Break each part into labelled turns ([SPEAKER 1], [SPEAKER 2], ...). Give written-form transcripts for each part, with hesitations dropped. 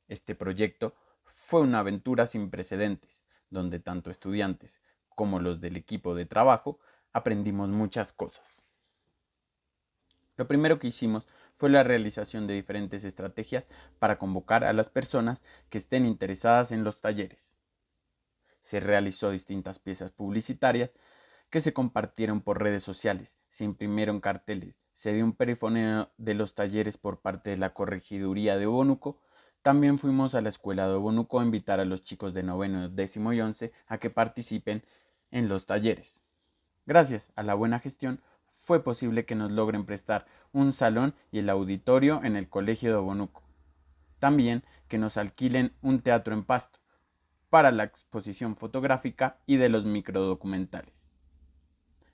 [SPEAKER 1] Este proyecto fue una aventura sin precedentes, donde tanto estudiantes como los del equipo de trabajo aprendimos muchas cosas. Lo primero que hicimos fue la realización de diferentes estrategias para convocar a las personas que estén interesadas en los talleres. Se realizó distintas piezas publicitarias que se compartieron por redes sociales, se imprimieron carteles, se dio un perifoneo de los talleres por parte de la corregiduría de Obonuco. También fuimos a la escuela de Obonuco a invitar a los chicos de noveno, décimo y 11 a que participen en los talleres. Gracias a la buena gestión fue posible que nos logren prestar un salón y el auditorio en el colegio de Obonuco. También que nos alquilen un teatro en Pasto para la exposición fotográfica y de los microdocumentales.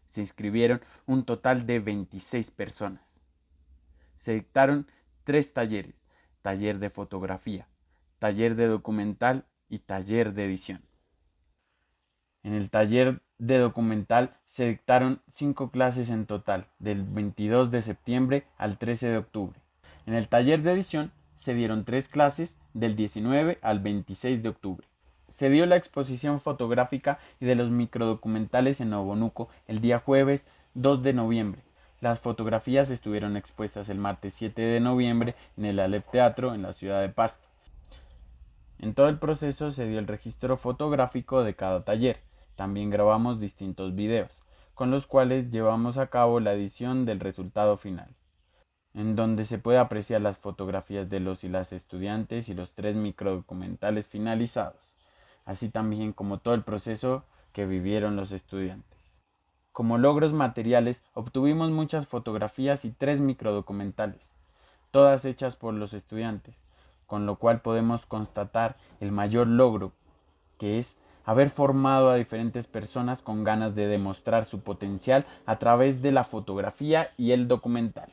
[SPEAKER 1] Se inscribieron un total de 26 personas. Se dictaron 3 talleres: taller de fotografía, taller de documental y taller de edición. En el taller de documental se dictaron 5 clases en total, del 22 de septiembre al 13 de octubre. En el taller de edición se dieron 3 clases, del 19 al 26 de octubre. Se dio la exposición fotográfica y de los microdocumentales en Obonuco el día jueves 2 de noviembre. Las fotografías estuvieron expuestas el martes 7 de noviembre en el Aleph Teatro en la ciudad de Pasto. En todo el proceso se dio el registro fotográfico de cada taller. También grabamos distintos videos, con los cuales llevamos a cabo la edición del resultado final, en donde se puede apreciar las fotografías de los y las estudiantes y los 3 microdocumentales finalizados, así también como todo el proceso que vivieron los estudiantes. Como logros materiales, obtuvimos muchas fotografías y 3 microdocumentales, todas hechas por los estudiantes, con lo cual podemos constatar el mayor logro, que es haber formado a diferentes personas con ganas de demostrar su potencial a través de la fotografía y el documental.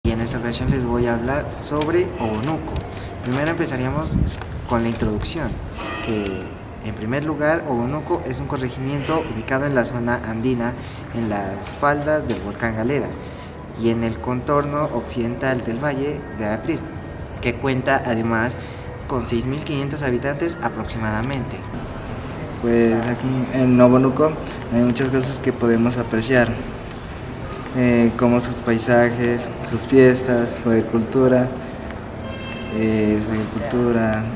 [SPEAKER 2] Y en esta ocasión les voy a hablar sobre Obonuco. Primero empezaríamos con la introducción, que en primer lugar Obonuco es un corregimiento ubicado en la zona andina, en las faldas del volcán Galeras y en el contorno occidental del valle de Atriz, que cuenta además con 6.500 habitantes aproximadamente.
[SPEAKER 3] Pues aquí en Obonuco hay muchas cosas que podemos apreciar, como sus paisajes, sus fiestas, su agricultura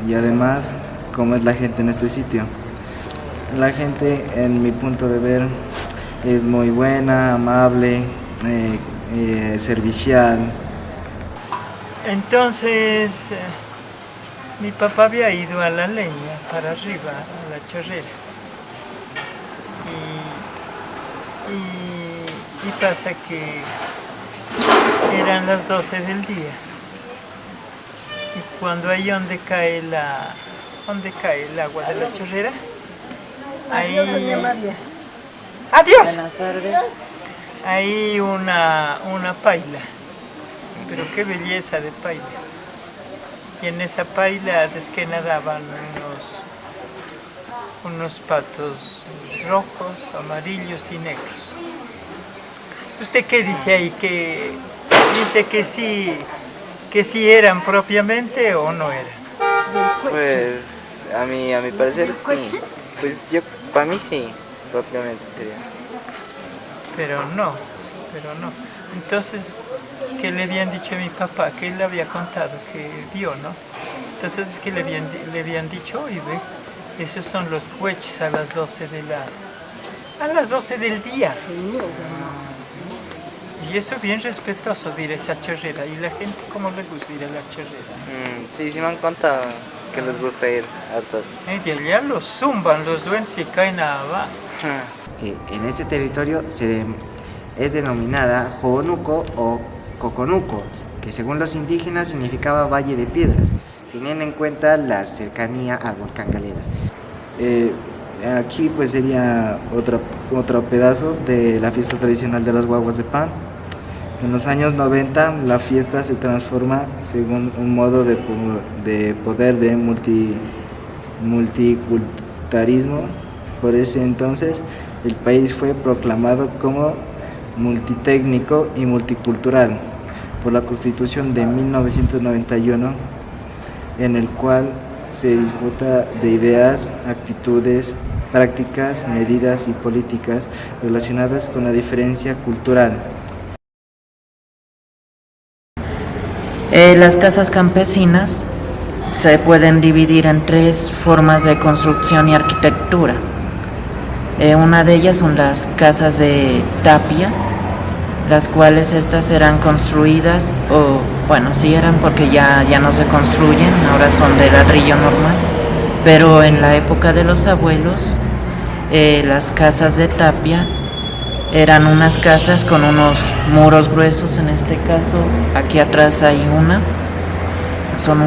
[SPEAKER 3] y además cómo es la gente en este sitio. La gente, en mi punto de ver, es muy buena, amable, servicial.
[SPEAKER 4] Entonces, mi papá había ido a la leña para arriba, a la chorrera. Y pasa que eran las 12 del día. Y cuando ahí donde cae el agua de la chorrera, ahí... ¡Adiós! Hay una paila, pero qué belleza de paila. Y en esa paila es que nadaban unos patos rojos, amarillos y negros. ¿Usted qué dice ahí? ¿Que dice que sí eran propiamente o no eran?
[SPEAKER 5] Pues a mi parecer sí. Pues yo, para mí sí, propiamente sería.
[SPEAKER 4] Pero no. Entonces, ¿qué le habían dicho a mi papá? Que él le había contado, que vio, ¿no? Entonces, que le habían dicho, oye, ve, esos son los hueches a las 12 del día. Y eso bien respetuoso de ir a esa chorrera. ¿Y la gente cómo le gusta ir a la chorrera?
[SPEAKER 5] Sí me han contado que les gusta ir hartos.
[SPEAKER 4] Y de allá los zumban los duendes y caen abajo.
[SPEAKER 2] Que en este territorio es denominada Jobonuco o Coconuco, que según los indígenas significaba Valle de Piedras, teniendo en cuenta la cercanía al volcán Galeras.
[SPEAKER 3] Aquí pues sería otro pedazo de la fiesta tradicional de las guaguas de pan. En los años 90 la fiesta se transforma según un modo de poder de multiculturalismo. Por ese entonces el país fue proclamado como multitécnico y multicultural por la Constitución de 1991, en el cual se disputa de ideas, actitudes, prácticas, medidas y políticas relacionadas con la diferencia cultural.
[SPEAKER 6] Las casas campesinas se pueden dividir en tres formas de construcción y arquitectura. Una de ellas son las casas de tapia, las cuales estas eran construidas, o bueno, sí eran porque ya no se construyen, ahora son de ladrillo normal, pero en la época de los abuelos, las casas de tapia eran unas casas con unos muros gruesos. En este caso, aquí atrás hay una, son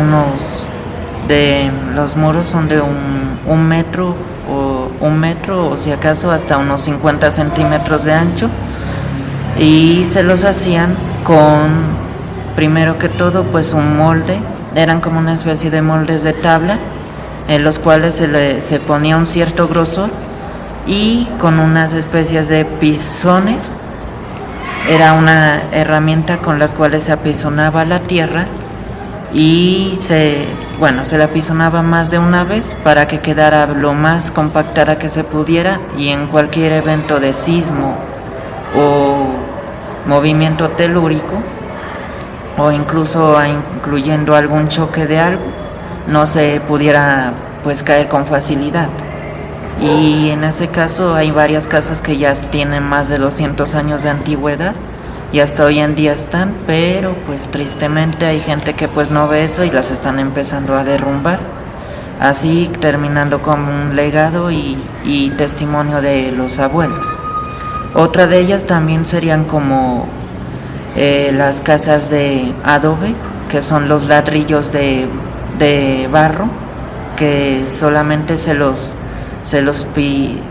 [SPEAKER 6] los muros son de un metro o si acaso hasta unos 50 centímetros de ancho, y se los hacían con, primero que todo, pues un molde, eran como una especie de moldes de tabla, en los cuales se ponía un cierto grosor, y con unas especies de pisones, era una herramienta con las cuales se apisonaba la tierra, y se la apisonaba más de una vez para que quedara lo más compactada que se pudiera, y en cualquier evento de sismo o movimiento telúrico, o incluso incluyendo algún choque de algo, no se pudiera pues caer con facilidad. Y en ese caso hay varias casas que ya tienen más de 200 años de antigüedad y hasta hoy en día están, pero pues tristemente hay gente que pues no ve eso y las están empezando a derrumbar, así terminando como un legado y testimonio de los abuelos. Otra de ellas también serían como las casas de adobe, que son los ladrillos de barro, que solamente se los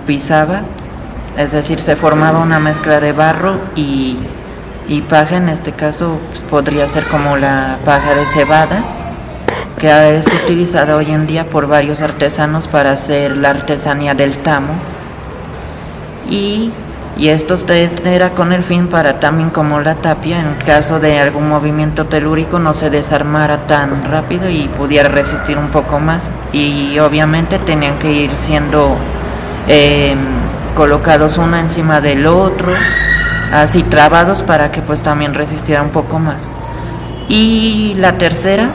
[SPEAKER 6] pisaba, es decir, se formaba una mezcla de barro y paja. En este caso pues, podría ser como la paja de cebada, que es utilizada hoy en día por varios artesanos para hacer la artesanía del tamo, y esto era con el fin para también, como la tapia, en caso de algún movimiento telúrico no se desarmara tan rápido y pudiera resistir un poco más, y obviamente tenían que ir siendo colocados uno encima del otro, así trabados, para que pues también resistiera un poco más. Y la tercera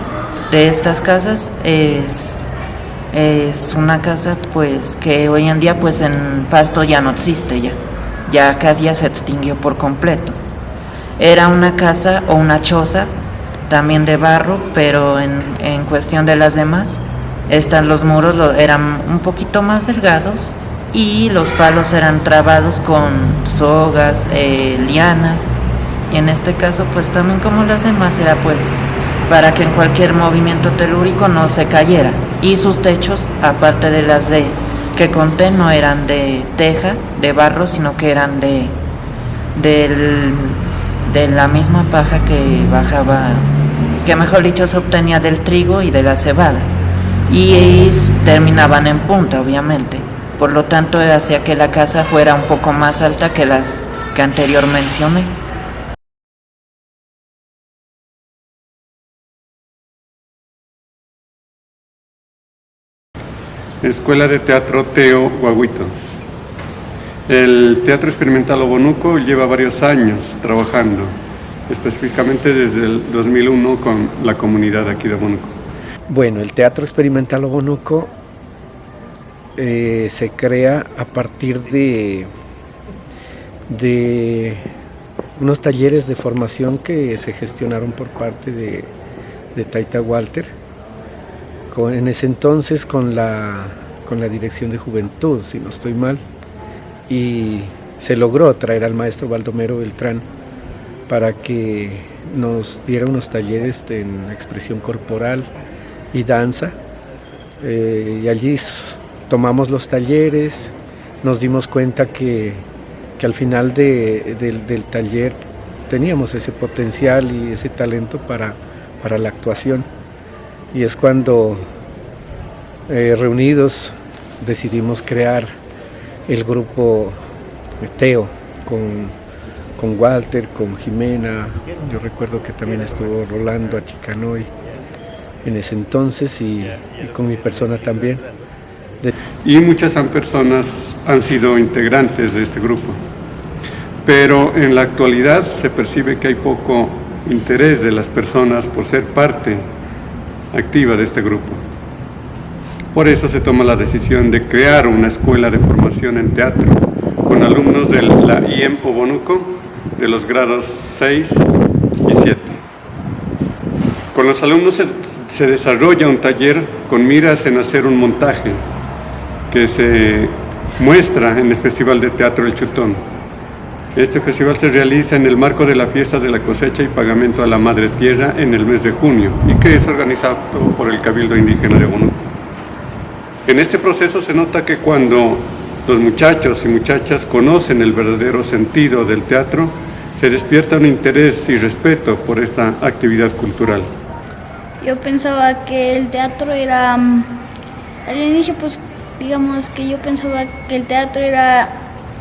[SPEAKER 6] de estas casas es una casa pues que hoy en día pues en Pasto ya no existe, ya casi se extinguió por completo. Era una casa o una choza también de barro, pero en cuestión de las demás, los muros eran un poquito más delgados y los palos eran trabados con sogas, lianas, y en este caso pues también como las demás era pues para que en cualquier movimiento telúrico no se cayera, y sus techos, aparte de las que conté, no eran de teja, de barro, sino que eran de la misma paja que bajaba, que mejor dicho se obtenía del trigo y de la cebada, y terminaban en punta, obviamente. Por lo tanto, hacía que la casa fuera un poco más alta que las que anterior mencioné.
[SPEAKER 7] Escuela de Teatro Teo Guaguitos. El Teatro Experimental Obonuco lleva varios años trabajando, específicamente desde el 2001 con la comunidad aquí de Obonuco.
[SPEAKER 8] Bueno, el Teatro Experimental Obonuco se crea a partir de unos talleres de formación que se gestionaron por parte de Taita Walter, en ese entonces con la Dirección de Juventud, si no estoy mal, y se logró traer al maestro Baldomero Beltrán para que nos diera unos talleres en expresión corporal y danza, y allí tomamos los talleres, nos dimos cuenta que al final del taller teníamos ese potencial y ese talento para la actuación, y es cuando reunidos decidimos crear el grupo Meteo con Walter, con Jimena. Yo recuerdo que también estuvo Rolando Achicanoy en ese entonces y con mi persona también.
[SPEAKER 7] Y muchas personas han sido integrantes de este grupo, pero en la actualidad se percibe que hay poco interés de las personas por ser parte activa de este grupo. Por eso se toma la decisión de crear una escuela de formación en teatro con alumnos de la IEM Obonuco de los grados 6 y 7. Con los alumnos se desarrolla un taller con miras en hacer un montaje que se muestra en el Festival de Teatro El Chutón. Este festival se realiza en el marco de la fiesta de la cosecha y pagamento a la Madre Tierra en el mes de junio y que es organizado por el Cabildo Indígena de Obonuco. En este proceso se nota que cuando los muchachos y muchachas conocen el verdadero sentido del teatro, se despierta un interés y respeto por esta actividad cultural.
[SPEAKER 9] Yo pensaba que el teatro era, al inicio pues digamos que yo pensaba que el teatro era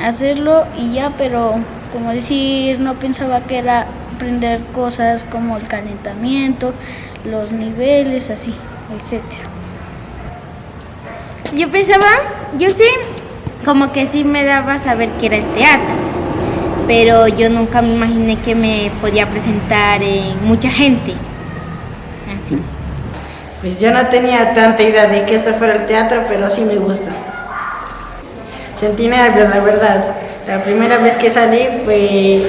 [SPEAKER 9] hacerlo y ya, pero como decir, no pensaba que era aprender cosas como el calentamiento, los niveles, así, etcétera.
[SPEAKER 10] Yo pensaba, yo sí, como que sí me daba saber que era el teatro, pero yo nunca me imaginé que me podía presentar en mucha gente, así.
[SPEAKER 11] Pues yo no tenía tanta idea de que esto fuera el teatro, pero sí me gusta. Sentí nervios, la verdad. La primera vez que salí fue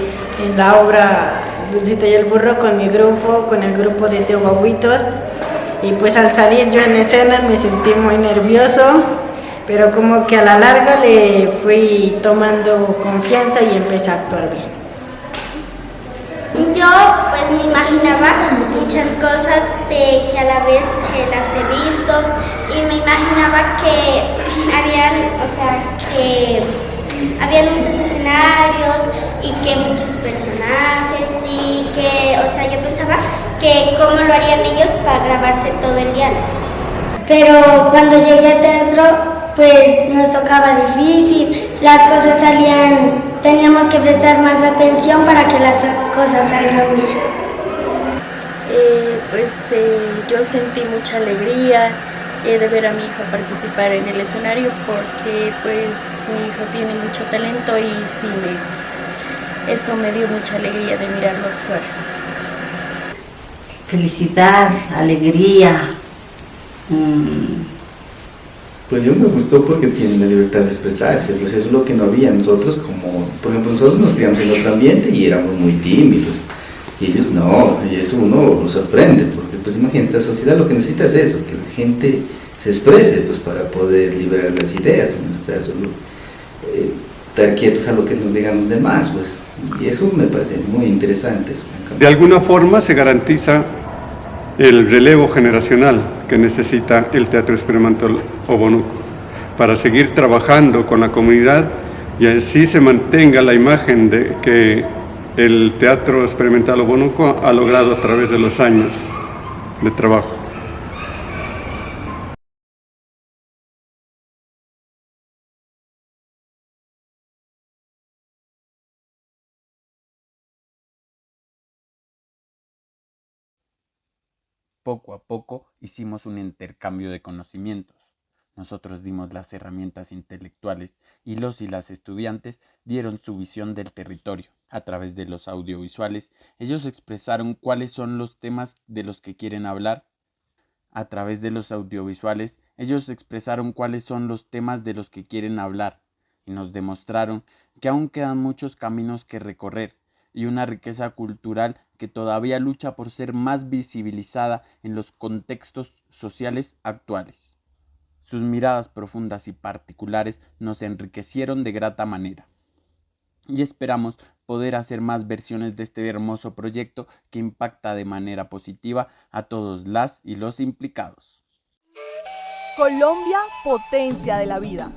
[SPEAKER 11] en la obra Dulcita y el Burro con mi grupo, con el grupo de Teo Guaguitos. Y pues al salir yo en escena me sentí muy nervioso, pero como que a la larga le fui tomando confianza y empecé a actuar bien.
[SPEAKER 12] Yo pues me imaginaba muchas cosas que a la vez que las he visto y me imaginaba que habían muchos escenarios y que muchos personajes y que, yo pensaba que cómo lo harían ellos para grabarse todo el diálogo.
[SPEAKER 13] Pero cuando llegué al teatro pues nos tocaba difícil, las cosas salían, teníamos que prestar más atención para que las cosas salgan bien.
[SPEAKER 14] Yo sentí mucha alegría de ver a mi hijo participar en el escenario porque pues mi hijo tiene mucho talento y sí, eso me dio mucha alegría de mirarlo actuar.
[SPEAKER 15] Felicidad, alegría.
[SPEAKER 16] Pues yo me gustó porque tienen la libertad de expresarse, pues eso es lo que no había nosotros, como por ejemplo nosotros nos criamos en otro ambiente y éramos muy tímidos, y ellos no, y eso uno lo sorprende, porque pues imagínate, esta sociedad lo que necesita es eso, que la gente se exprese pues para poder liberar las ideas, no estar solo estar quietos a lo que nos digan los demás, pues, y eso me parece muy interesante.
[SPEAKER 7] De alguna forma se garantiza el relevo generacional que necesita el Teatro Experimental Obonuco para seguir trabajando con la comunidad y así se mantenga la imagen de que el Teatro Experimental Obonuco ha logrado a través de los años de trabajo.
[SPEAKER 1] Poco a poco hicimos un intercambio de conocimientos. Nosotros dimos las herramientas intelectuales y las estudiantes dieron su visión del territorio. A través de los audiovisuales, ellos expresaron cuáles son los temas de los que quieren hablar. A través de los audiovisuales, ellos expresaron cuáles son los temas de los que quieren hablar y nos demostraron que aún quedan muchos caminos que recorrer y una riqueza cultural que todavía lucha por ser más visibilizada en los contextos sociales actuales. Sus miradas profundas y particulares nos enriquecieron de grata manera. Y esperamos poder hacer más versiones de este hermoso proyecto que impacta de manera positiva a todos las y los implicados.
[SPEAKER 17] Colombia, potencia de la vida.